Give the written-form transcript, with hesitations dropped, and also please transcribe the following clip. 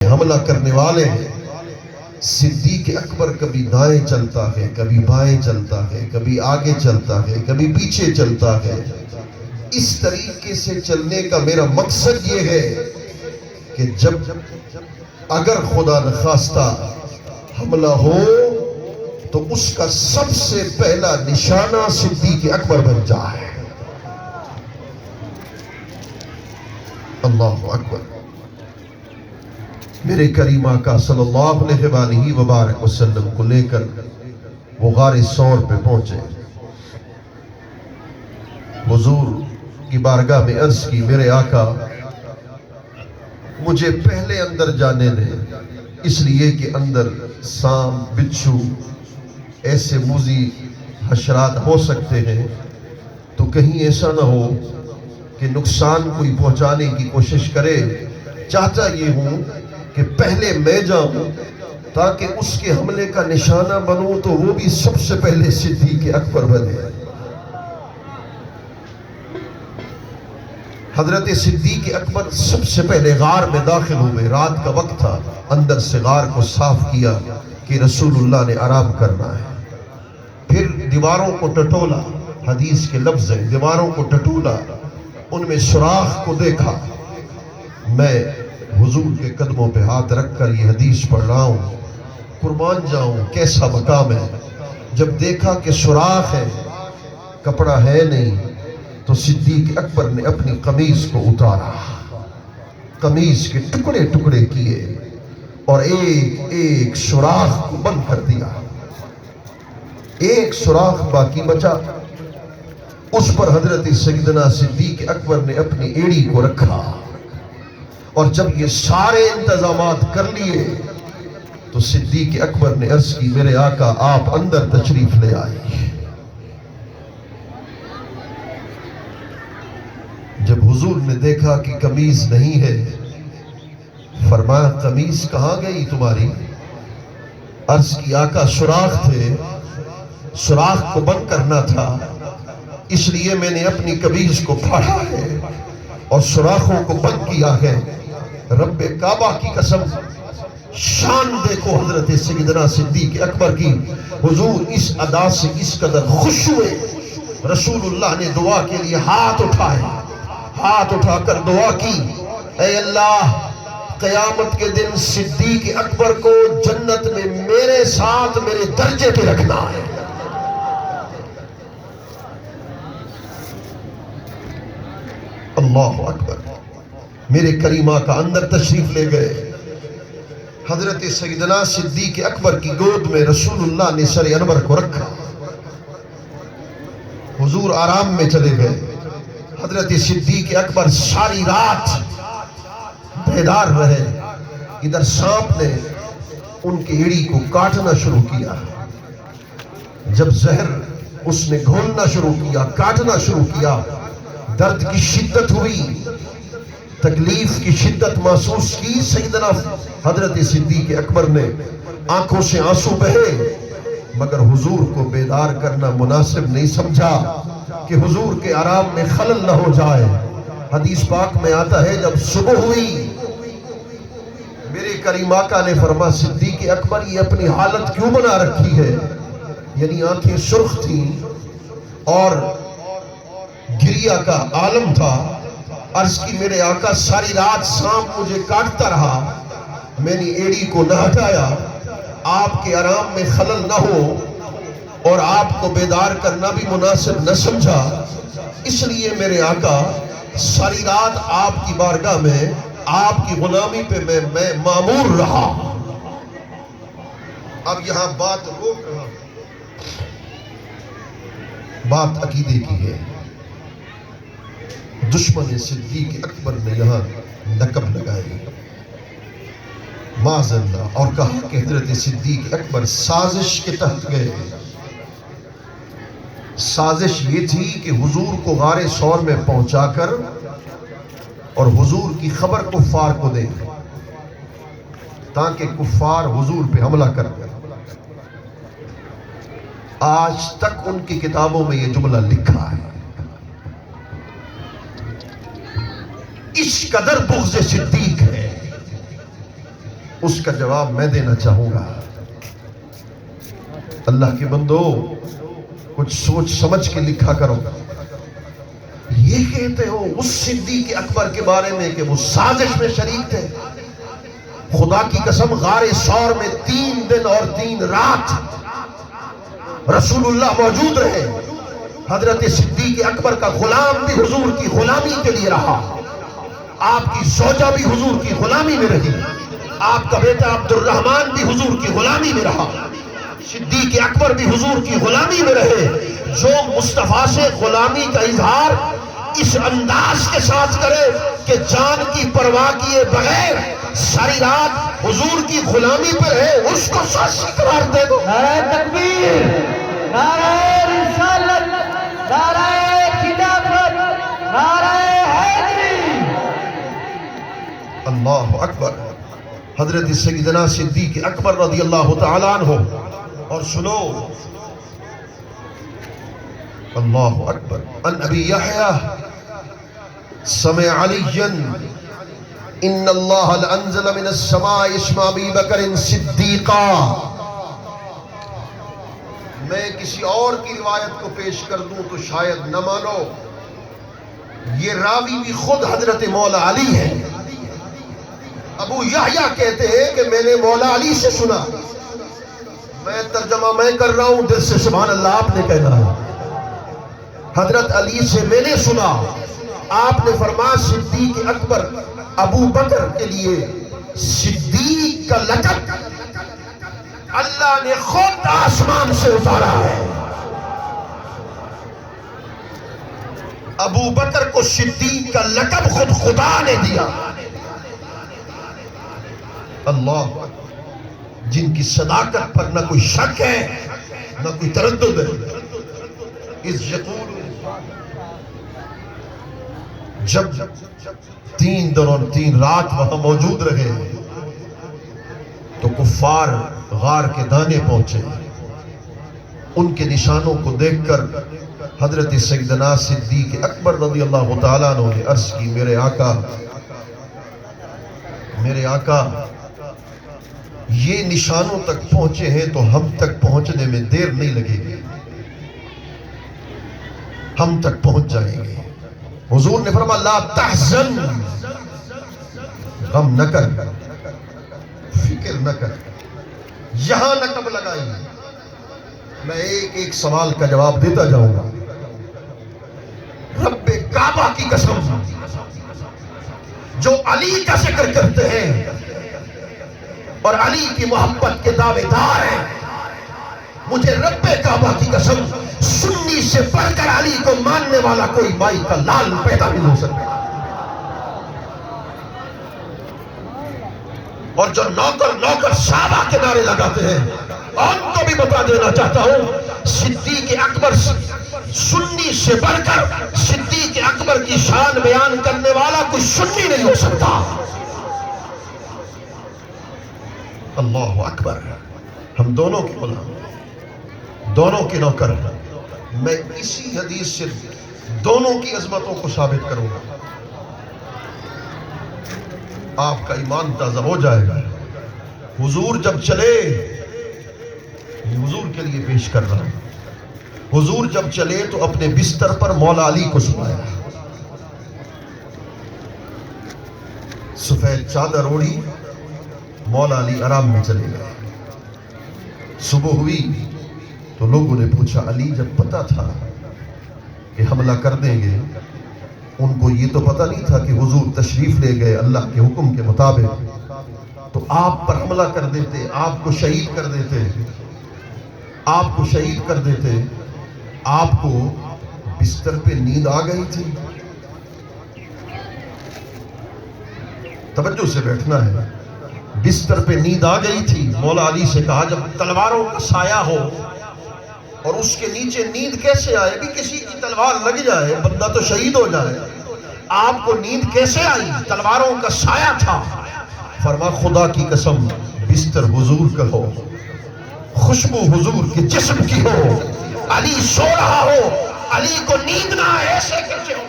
حملہ کرنے والے ہیں۔ صدیق اکبر کبھی دائیں چلتا ہے، کبھی بائیں چلتا ہے، کبھی آگے چلتا ہے، کبھی پیچھے چلتا ہے۔ اس طریقے سے چلنے کا میرا مقصد یہ ہے کہ جب اگر خدا نخواستہ حملہ ہو تو اس کا سب سے پہلا نشانہ صدیق اکبر بن جائے۔ اللہ اکبر۔ میرے کریم آقا صلی اللہ علیہ وآلہ وبارک وسلم کو لے کر وہ غار ثور پہ پہنچے۔ حضور کی بارگاہ میں عرض کی، میرے آقا مجھے پہلے اندر جانے دیں، اس لیے کہ اندر سام، بچھو ایسے موذی حشرات ہو سکتے ہیں، تو کہیں ایسا نہ ہو کہ نقصان کوئی پہنچانے کی کوشش کرے۔ چاہتا یہ ہوں کہ پہلے میں جاؤں تاکہ اس کے حملے کا نشانہ بنوں تو وہ بھی سب سے پہلے صدیق اکبر بنے۔ حضرت صدیق اکبر سب سے پہلے غار میں داخل ہوئے۔ رات کا وقت تھا، اندر سے غار کو صاف کیا کہ رسول اللہ نے آرام کرنا ہے۔ پھر دیواروں کو ٹٹولا، حدیث کے لفظ ہیں، دیواروں کو ٹٹولا، ان میں سوراخ کو دیکھا۔ میں حضور کے قدموں پہ ہاتھ رکھ کر یہ حدیث پڑھ رہا ہوں، قربان جاؤں کیسا مقام ہے۔ جب دیکھا کہ سوراخ ہے، کپڑا ہے نہیں، تو صدیق اکبر نے اپنی قمیض کو اتارا، قمیض کے ٹکڑے ٹکڑے کیے اور ایک ایک سوراخ کو بند کر دیا۔ ایک سوراخ باقی بچا، اس پر حضرت سیدنا صدیق اکبر نے اپنی ایڑی کو رکھا، اور جب یہ سارے انتظامات کر لیے تو صدیق اکبر نے عرض کی، میرے آقا آپ اندر تشریف لے آئے۔ جب حضور نے دیکھا کہ قمیض نہیں ہے، فرمایا قمیض کہاں گئی تمہاری؟ عرض کی آقا سوراخ تھے، سوراخ کو بند کرنا تھا، اس لیے میں نے اپنی قمیض کو پھاڑا ہے اور سوراخوں کو بند کیا ہے۔ رب کعبہ کی قسم، شان دیکھو حضرت سیدنا صدیق اکبر کی۔ حضور اس ادا سے اس قدر خوش ہوئے، رسول اللہ نے دعا کے لیے ہاتھ اٹھائے، ہاتھ اٹھا کر دعا کی، اے اللہ قیامت کے دن صدیق اکبر کو جنت میں میرے ساتھ میرے درجے پہ رکھنا ہے۔ اللہ اکبر۔ میرے کریم آقا اندر تشریف لے گئے۔ حضرت سیدنا صدیق اکبر کی گود میں رسول اللہ نے سر انور کو رکھا۔ حضور آرام میں چلے گئے۔ حضرت صدیق اکبر ساری رات بیدار رہے۔ ادھر سانپ نے ان کی ایڑی کو کاٹنا شروع کیا۔ جب زہر اس نے گھولنا شروع کیا، کاٹنا شروع کیا، درد کی شدت ہوئی، تکلیف کی شدت محسوس کی۔ سیدنا حضرت صدیق اکبر نے آنکھوں سے آنسو بہے، مگر حضور کو بیدار کرنا مناسب نہیں سمجھا کہ حضور کے آرام میں خلل نہ ہو جائے۔ حدیث پاک میں آتا ہے جب صبح ہوئی، میرے کریم آقا نے فرمایا صدیق اکبر یہ اپنی حالت کیوں بنا رکھی ہے؟ یعنی آنکھیں سرخ تھیں اور گریہ کا عالم تھا۔ عرض کی میرے آقا ساری رات سانپ مجھے کاٹتا رہا، میں نے ایڑی کو نہ ہٹایا، آپ کے آرام میں خلل نہ ہو اور آپ کو بیدار کرنا بھی مناسب نہ سمجھا، اس لیے میرے آقا ساری رات آپ کی بارگاہ میں آپ کی غلامی پہ میں مامور رہا۔ اب یہاں بات روک رہا ہوں، بات عقیدے کی ہے۔ دشمن صدیق اکبر نے یہاں نقب لگائی معاذ اللہ، اور کہا کہ حضرت صدیق اکبر سازش کے تحت گئے۔ سازش یہ تھی کہ حضور کو غار ثور میں پہنچا کر اور حضور کی خبر کفار کو دیں تاکہ کفار حضور پہ حملہ کر دیں۔ آج تک ان کی کتابوں میں یہ جملہ لکھا ہے۔ اس قدر بغض صدیق ہے اس کا جواب میں دینا چاہوں گا۔ اللہ کے بندو کچھ سوچ سمجھ کے لکھا کرو۔ یہ کہتے ہو اس صدیق اکبر کے بارے میں کہ وہ سازش میں شریک تھے؟ خدا کی قسم غار ثور میں 3 دن اور 3 رات رسول اللہ موجود رہے۔ حضرت صدیق اکبر کا غلام بھی حضور کی غلامی کے لیے رہا، آپ کی زوجہ بھی حضور کی غلامی میں رہی، آپ کا بیٹا عبد الرحمن بھی حضور کی غلامی میں رہا، صدیق اکبر بھی حضور کی غلامی میں رہے۔ جو مصطفیٰ سے غلامی کا اظہار اس انداز کے ساتھ کرے کہ جان کی پرواہ کیے بغیر ساری رات حضور کی غلامی پہ رہے، اس کو سازشی قرار دے دو۔ نعرہ تکبیر، نعرہ رسالت، نعرہ خلافت، نعرہ حیدری۔ اللہ اکبر۔ حضرت سیدنا صدیق اکبر رضی اللہ تعالیٰ عنہ، اور سنو اللہ اکبر، ان ابی یحییٰ سمع علی ان اللہ لانزل من السماء اسم ابی بکر صدیقا۔ میں کسی اور کی روایت کو پیش کر دوں تو شاید نہ مانو، یہ راوی بھی خود حضرت مولا علی ہے۔ ابو یحییٰ کہتے ہیں کہ میں نے مولا علی سے سنا، میں ترجمہ میں کر رہا ہوں، دل سے سبحان اللہ آپ نے کہنا ہے۔ حضرت علی سے میں نے سنا، آپ نے فرمایا صدیق اکبر ابو بکر کے لیے صدیق کا لقب اللہ نے خود آسمان سے اتارا ہے۔ ابو بکر کو صدیق کا لقب خود خدا نے دیا۔ اللہ، جن کی صداقت پر نہ کوئی شک ہے نہ کوئی تردد ہے۔ اس یقول جب 3 دن اور 3 رات وہاں موجود رہے تو کفار غار کے دانے پہنچے۔ ان کے نشانوں کو دیکھ کر حضرت سیدنا صدیق اکبر رضی اللہ تعالیٰ عنہ نے عرض کی، میرے آقا یہ نشانوں تک پہنچے ہیں تو ہم تک پہنچنے میں دیر نہیں لگے گی، ہم تک پہنچ جائیں گے۔ حضور نے فرمایا لا تحزن، غم نہ کر، فکر نہ کر۔ یہاں نہ کب لگائی، میں ایک ایک سوال کا جواب دیتا جاؤں گا۔ رب کعبہ کی قسم جو علی کا ذکر کرتے ہیں اور علی کی محبت کے دعوے دار ہیں، مجھے رب کعبہ کی قسم سنی سے بڑھ کر علی کو ماننے والا کوئی مائی کا لال پیدا نہیں ہو سکتا۔ اور جو نوکر صحابہ کے نعرے لگاتے ہیں، ان کو بھی بتا دینا چاہتا ہوں، صدیق اکبر سنی سے بڑھ کر صدیق اکبر کی شان بیان کرنے والا کوئی سنی نہیں ہو سکتا۔ اللہ اکبر۔ ہم دونوں کے غلام، دونوں کے نوکر ہیں۔ میں اسی حدیث سے دونوں کی عظمتوں کو ثابت کروں گا، آپ کا ایمان تازہ ہو جائے گا۔ حضور جب چلے، یہ حضور کے لیے پیش کر رہا ہوں، حضور جب چلے تو اپنے بستر پر مولا علی کو سلایا، سفید چادر اوڑھی، مولا علی آرام میں چلے گئے۔ صبح ہوئی تو لوگوں نے پوچھا علی جب پتا تھا کہ حملہ کر دیں گے، ان کو یہ تو پتہ نہیں تھا کہ حضور تشریف لے گئے اللہ کے حکم کے مطابق، تو آپ پر حملہ کر دیتے، آپ کو شہید کر دیتے، آپ کو شہید کر دیتے۔ آپ کو بستر پہ نیند آ گئی تھی، توجہ سے بیٹھنا ہے، بستر پہ نیند آ گئی تھی۔ مولا علی سے کہا جب تلواروں کا سایہ ہو اور اس کے نیچے نیند کیسے آئے؟ بھی کسی کی تلوار لگ جائے بندہ تو شہید ہو جائے، آپ کو نیند کیسے آئی؟ تلواروں کا سایہ تھا۔ فرما خدا کی قسم بستر حضور کا ہو، خوشبو حضور کے جسم کی ہو، علی سو رہا ہو، علی کو نیند نہ آئے، ایسے کیسے ہو؟